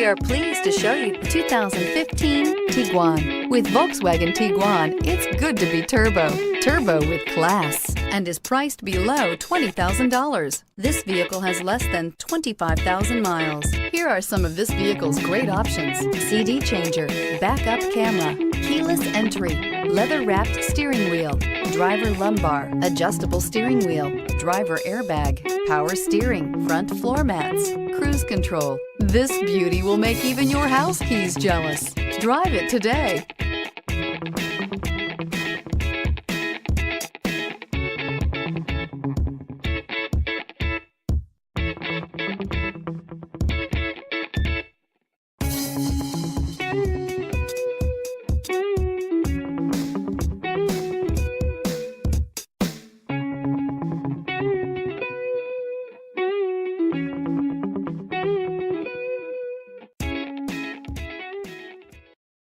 We are pleased to show you the 2015 Tiguan. With Volkswagen Tiguan, it's good to be turbo. Turbo with class, and is priced below $20,000. This vehicle has less than 25,000 miles. Here are some of this vehicle's great options: CD changer, backup camera, keyless entry, leather-wrapped steering wheel, driver lumbar, adjustable steering wheel, driver airbag, power steering, front floor mats, cruise control. This beauty will make even your house keys jealous. Drive it today.